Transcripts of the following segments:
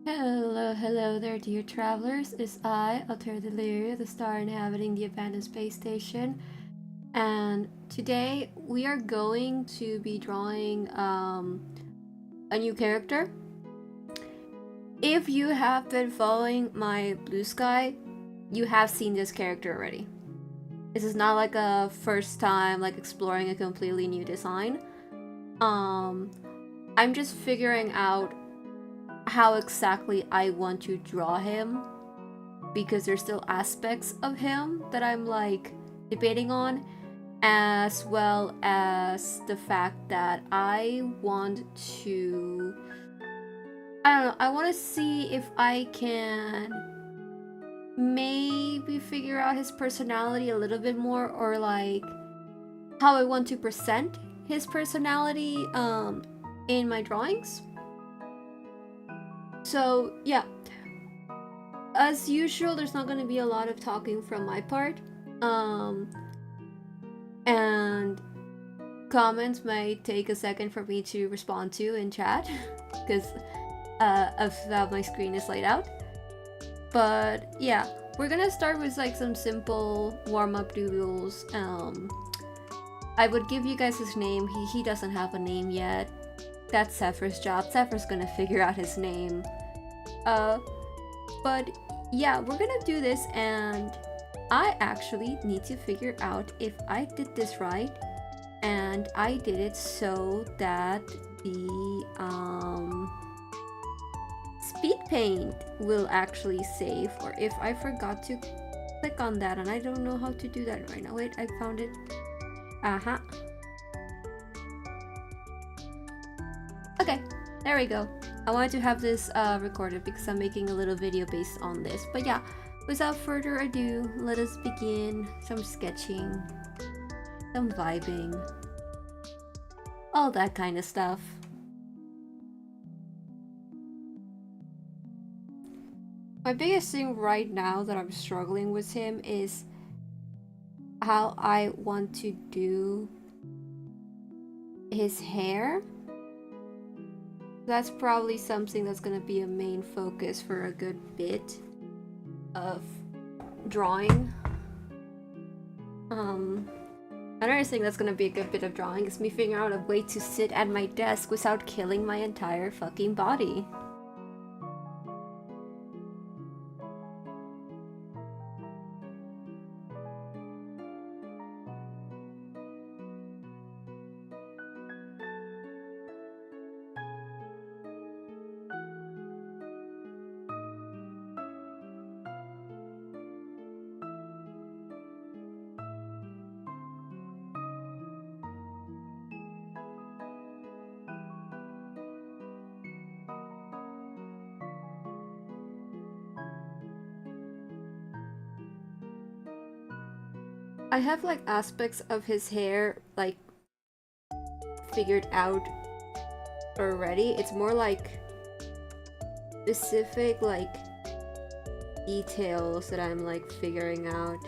Hello there, dear travelers. It's I, Levare, the star inhabiting the abandoned space station. And today we are going to be drawing a new character. If you have been following my Blue Sky, you have seen this character already. This is not like a first time like exploring a completely new design. I'm just figuring out how exactly I want to draw him because there's still aspects of him that I'm like debating on, as well as the fact that I want to, I don't know, I want to see if I can maybe figure out his personality a little bit more, or like how I want to present his personality in my drawings. So yeah, as usual, there's not going to be a lot of talking from my part, and comments might take a second for me to respond to in chat because of how my screen is laid out. But yeah, we're gonna start with like some simple warm-up doodles. I would give you guys his name. He doesn't have a name yet. That's Zephyr's job. Zephyr's gonna figure out his name. But yeah, we're gonna do this, and I actually need to figure out if I did this right, and I did it so that the speed paint will actually save, or if I forgot to click on that, and I don't know how to do that right now. Wait, I found it. Okay, there we go. I wanted to have this recorded because I'm making a little video based on this. But yeah, without further ado, let us begin some sketching, some vibing, all that kind of stuff. My biggest thing right now that I'm struggling with him is how I want to do his hair. That's probably something that's gonna be a main focus for a good bit of drawing. Another thing that's gonna be a good bit of drawing is me figuring out a way to sit at my desk without killing my entire fucking body. I have like aspects of his hair like figured out already. It's more like specific like details that I'm like figuring out.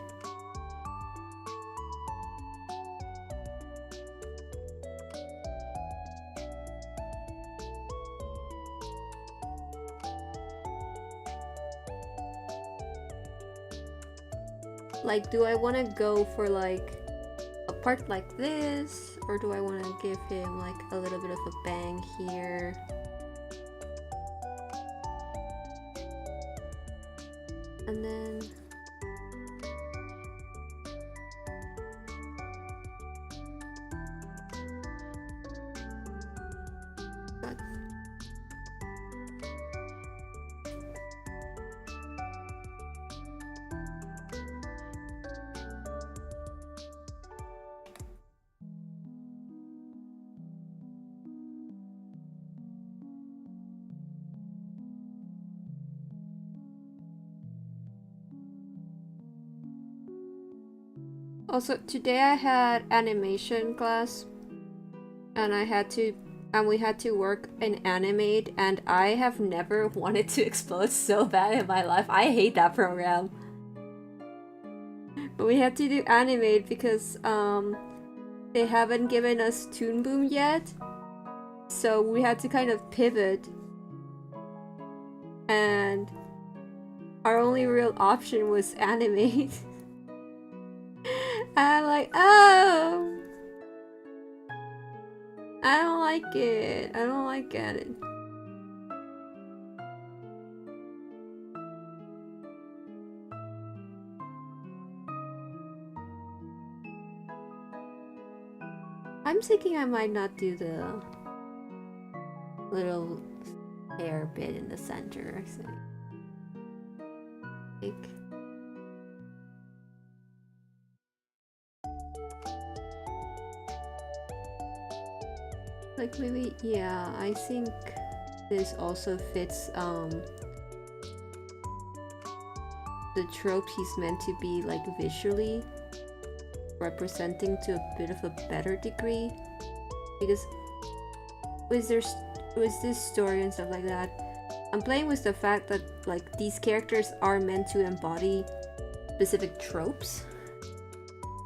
Like, do I want to go for like a part like this, or do I want to give him like a little bit of a bang here? And then also, today I had animation class, and we had to work in Animate, and I have never wanted to explode so bad in my life. I hate that program. But we had to do Animate because they haven't given us Toon Boom yet, so we had to kind of pivot. and our only real option was animate. And I'm like, oh, I don't like it. I don't like it. I'm thinking I might not do the little hair bit in the center. So, like maybe, yeah, I think this also fits the trope he's meant to be like visually representing to a bit of a better degree, because with this story and stuff like that, I'm playing with the fact that like these characters are meant to embody specific tropes,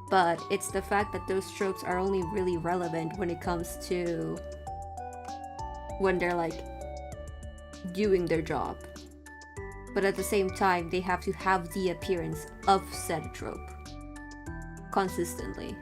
but it's the fact that those tropes are only really relevant when it comes to when they're like doing their job, but at the same time they have to have the appearance of said trope consistently.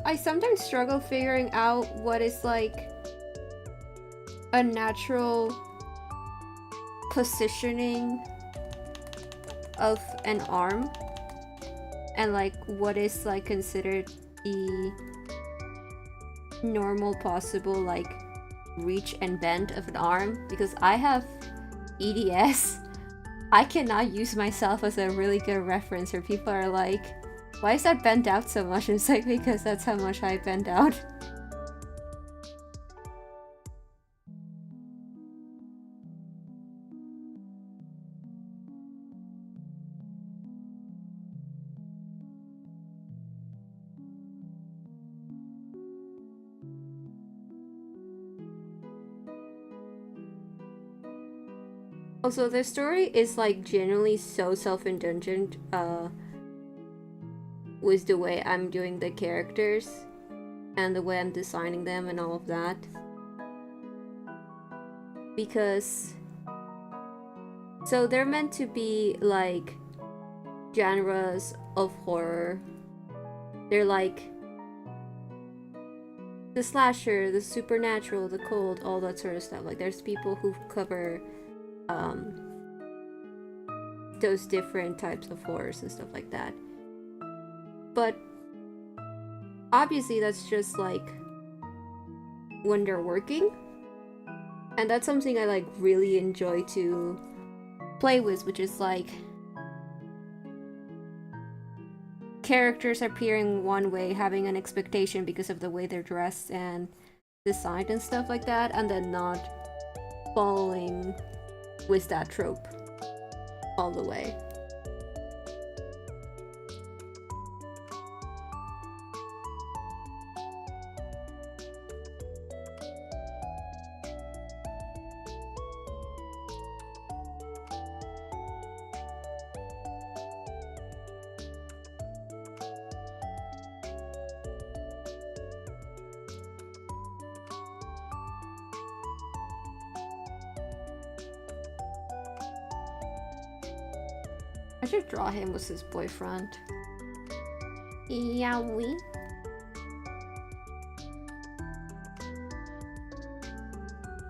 I sometimes struggle figuring out what is like a natural positioning of an arm and like what is like considered the normal possible like reach and bend of an arm, because I have EDS. I cannot use myself as a really good reference where people are like, why is that bent out so much? And it's like, because that's how much I bend out. Also, the story is like genuinely so self-indulgent with the way I'm doing the characters and the way I'm designing them and all of that. Because so they're meant to be like genres of horror. They're like the slasher, the supernatural, the cult, all that sort of stuff. Like there's people who cover those different types of horrors and stuff like that. But obviously that's just like when they're working, and that's something I like really enjoy to play with, which is like characters appearing one way, having an expectation because of the way they're dressed and designed and stuff like that, and then not following with that trope all the way. I should draw him with his boyfriend. Yeah, we.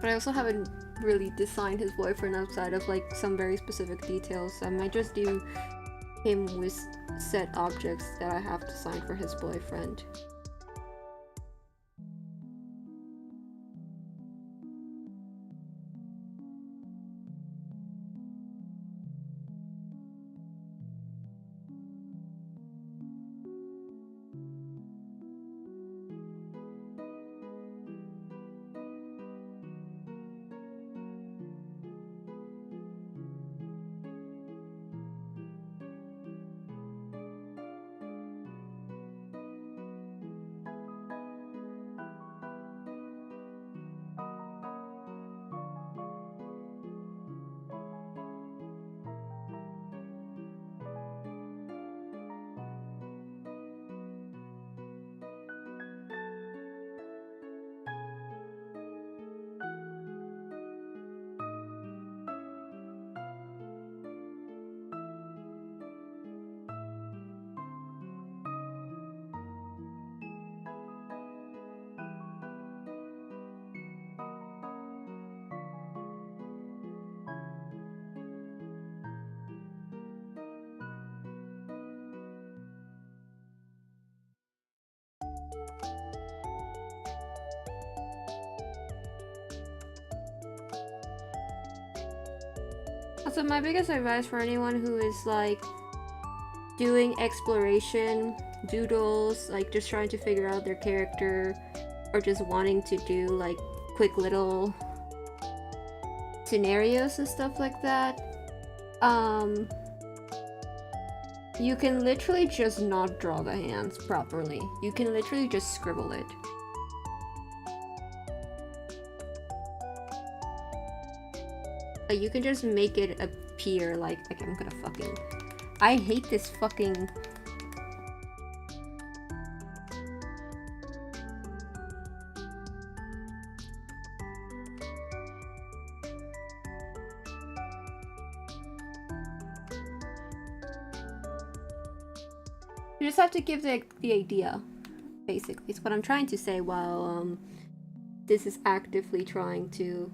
But I also haven't really designed his boyfriend outside of like some very specific details. So I might just do him with set objects that I have designed for his boyfriend. So my biggest advice for anyone who is like doing exploration doodles, like just trying to figure out their character, or just wanting to do like quick little scenarios and stuff like that, you can literally just not draw the hands properly. You can literally just scribble it. Like, you can just make it appear like I'm gonna fucking... I hate this fucking... You just have to give the idea, basically. It's what I'm trying to say while this is actively trying to...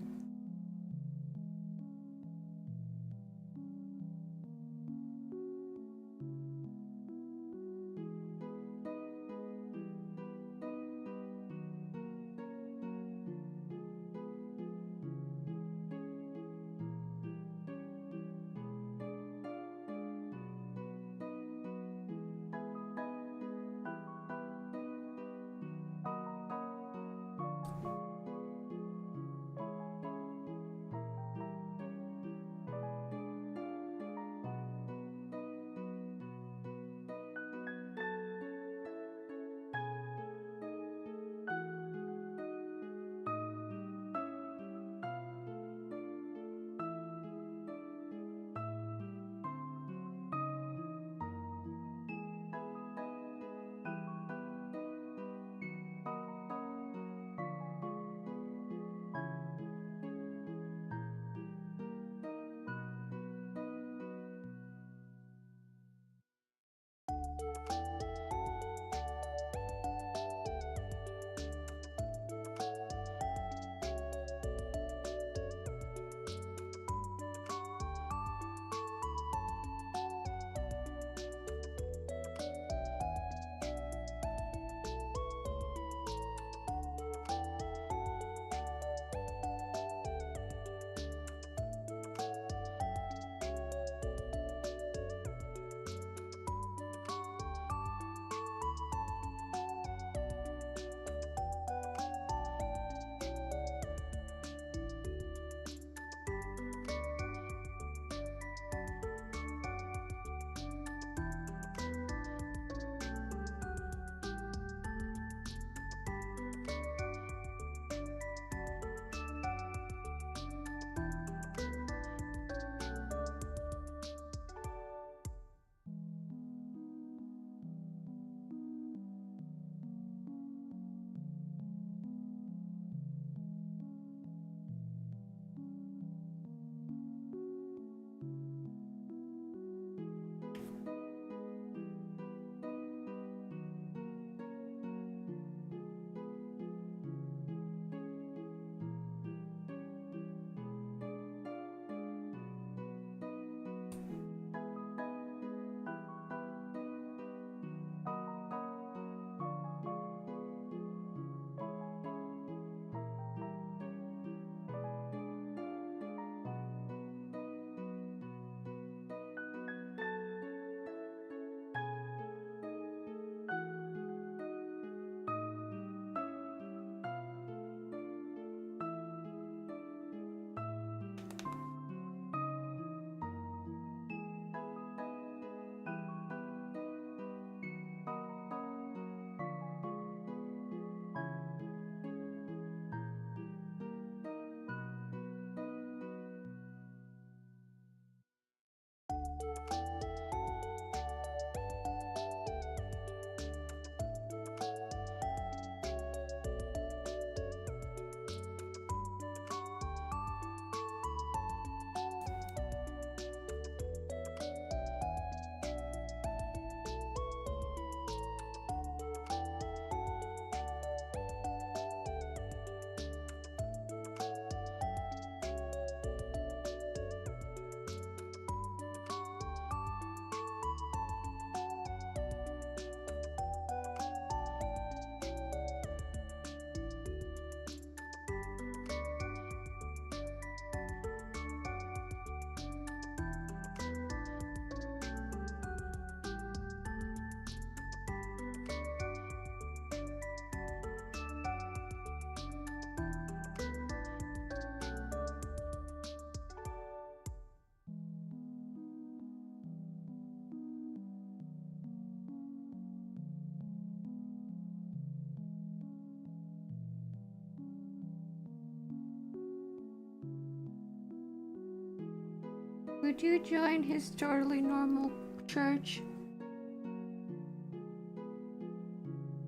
would you join his totally normal church?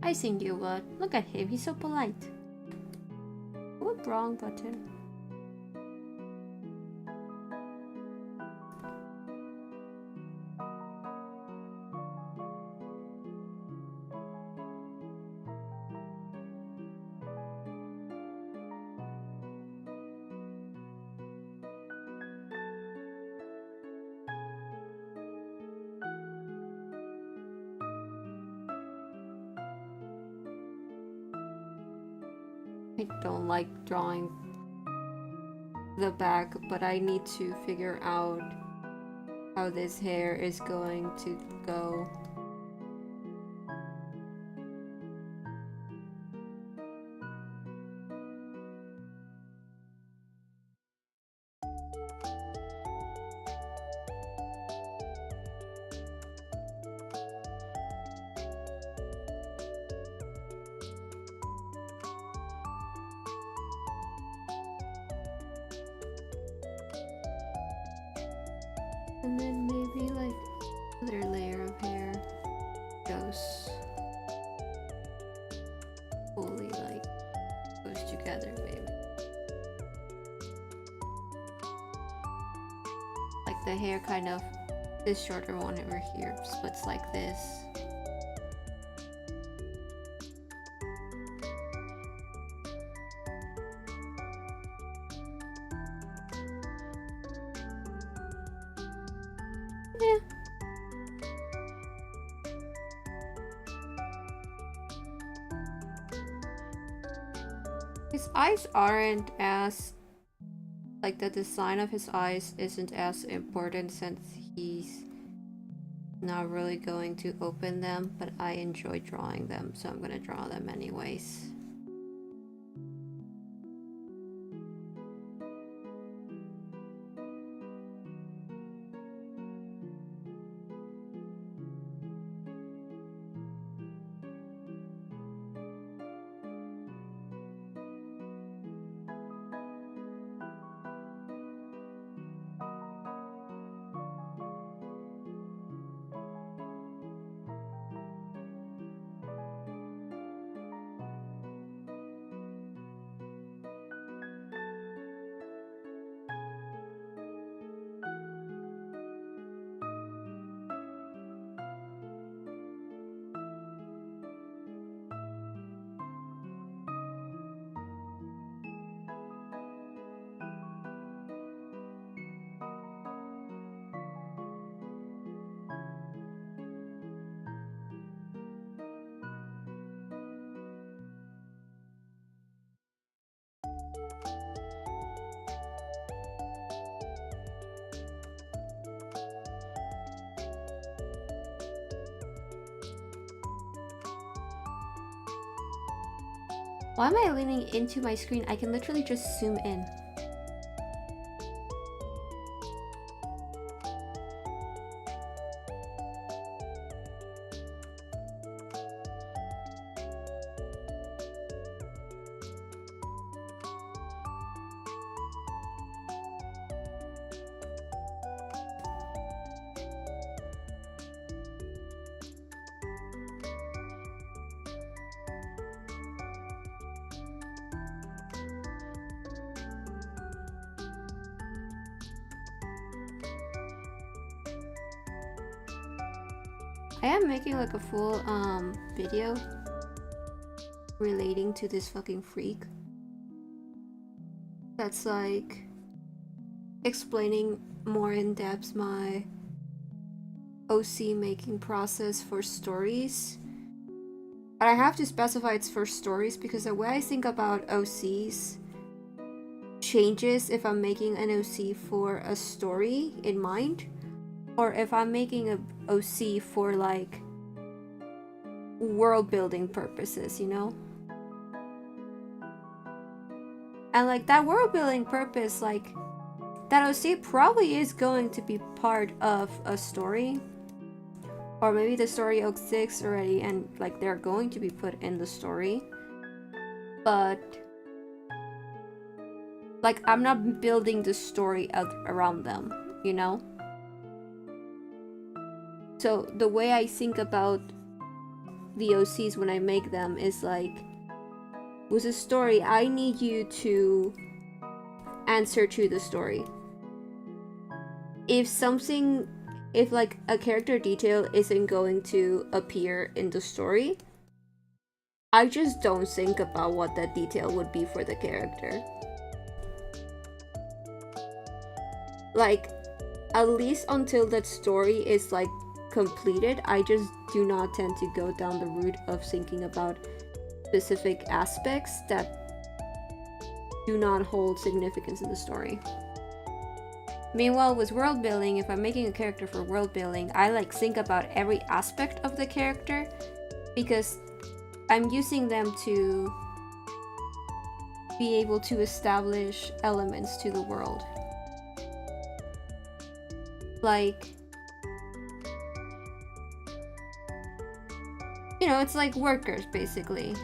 I think you would. Look at him, he's so polite. What wrong button? I don't like drawing the back, but I need to figure out how this hair is going to go. And then maybe like another layer of hair goes fully like goes together maybe. Like the hair kind of, this shorter one over here splits like this. Yeah. His eyes aren't as, like the design of his eyes isn't as important since he's not really going to open them, but I enjoy drawing them, so I'm gonna draw them anyways. Why am I leaning into my screen? I can literally just zoom in. I am making like a full video relating to this fucking freak. That's like explaining more in depth my OC making process for stories. But I have to specify it's for stories because the way I think about OCs changes if I'm making an OC for a story in mind, or if I'm making a OC for like world building purposes, you know? And like that world building purpose, like that OC probably is going to be part of a story, or maybe the story exists already and like they're going to be put in the story, but like I'm not building the story out around them, you know? So the way I think about the OCs when I make them is like, with a story, I need you to answer to the story. If like a character detail isn't going to appear in the story, I just don't think about what that detail would be for the character. Like, at least until that story is like completed, I just do not tend to go down the route of thinking about specific aspects that do not hold significance in the story. Meanwhile, with world building, if I'm making a character for world building, I like think about every aspect of the character, because I'm using them to be able to establish elements to the world. Like, you know, it's like workers, basically.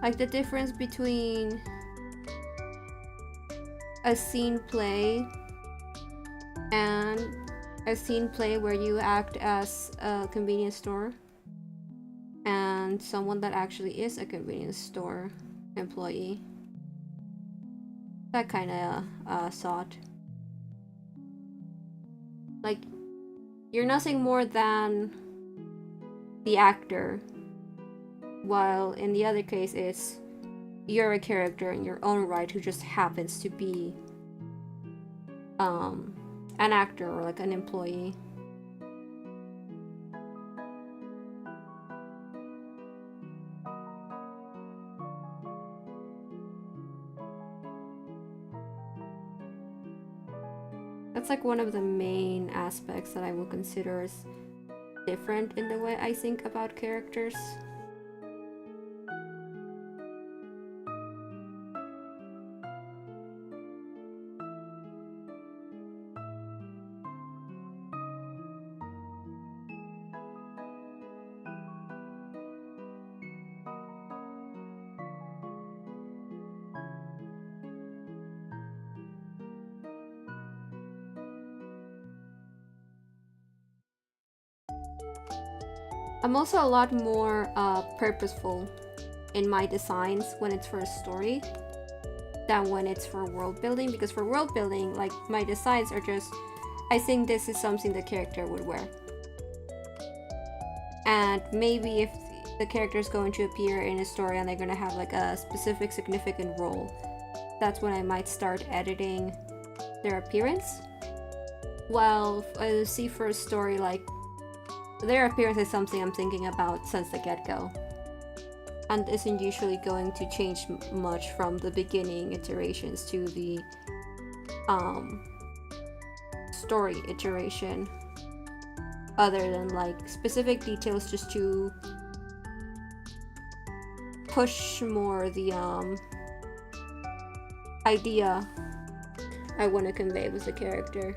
Like the difference between a scene play and a scene play where you act as a convenience store and someone that actually is a convenience store employee. That kind of thought. Like, you're nothing more than the actor, while in the other case it's you're a character in your own right who just happens to be an actor or like an employee. That's like one of the main aspects that I will consider as different in the way I think about characters. I'm also a lot more purposeful in my designs when it's for a story than when it's for world building, because for world building, like, my designs are just, I think this is something the character would wear. And maybe if the character is going to appear in a story and they're going to have like a specific significant role, that's when I might start editing their appearance. While see for a story, like, their appearance is something I'm thinking about since the get-go, and isn't usually going to change much from the beginning iterations to the story iteration, other than like specific details just to push more the idea I want to convey with the character.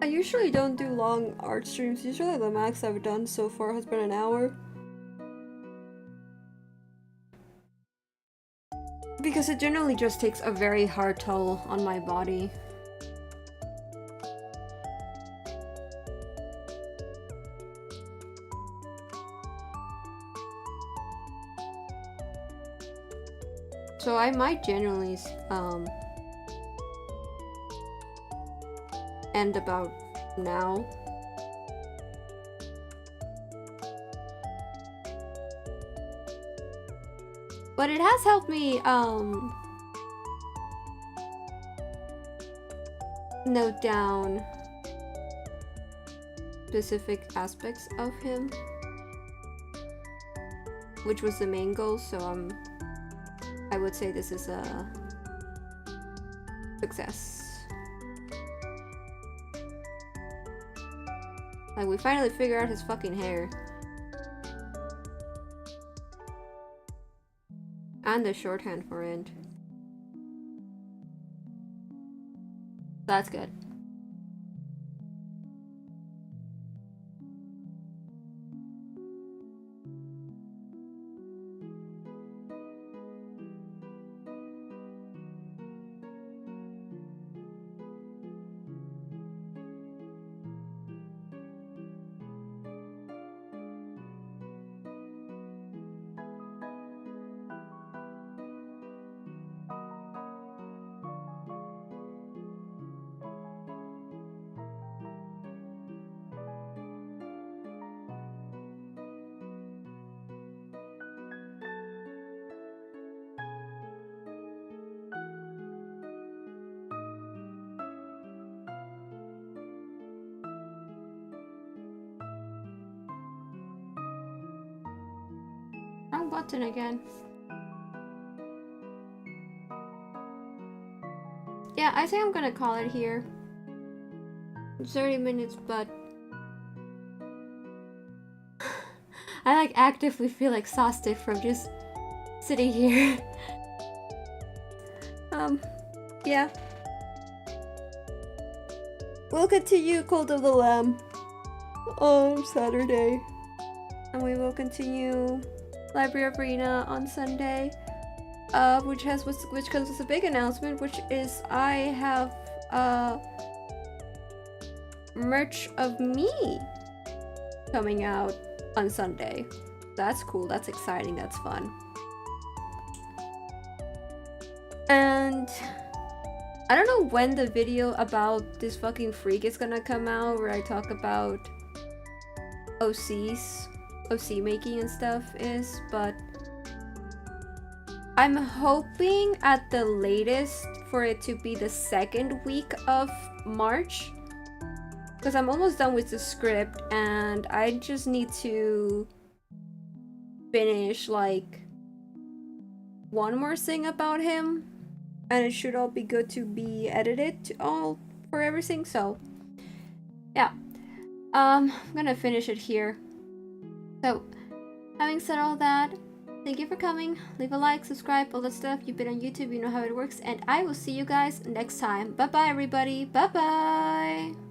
I usually don't do long art streams. Usually the max I've done so far has been an hour. Because it generally just takes a very hard toll on my body. So I might genuinely end about now. But it has helped me note down specific aspects of him, which was the main goal, so I would say this is a success. Like, we finally figured out his fucking hair. And the shorthand for it. That's good. Wrong button again. Yeah, I think I'm gonna call it here. 30 minutes, but I like actively feel exhausted from just sitting here. Yeah. We'll continue Cult of the Lamb on Saturday. And we will continue Library Arena on Sunday. Which comes with a big announcement, which is I have merch of me coming out on Sunday. That's cool, that's exciting, that's fun. And I don't know when the video about this fucking freak is gonna come out, where I talk about OC making and stuff is, but I'm hoping at the latest for it to be the second week of March, because I'm almost done with the script and I just need to finish like one more thing about him, and it should all be good to be edited for everything. So yeah, I'm gonna finish it here. So having said all that, thank you for coming. Leave a like, subscribe, all that stuff. You've been on YouTube, you know how it works, and I will see you guys next time. Bye bye everybody. Bye bye.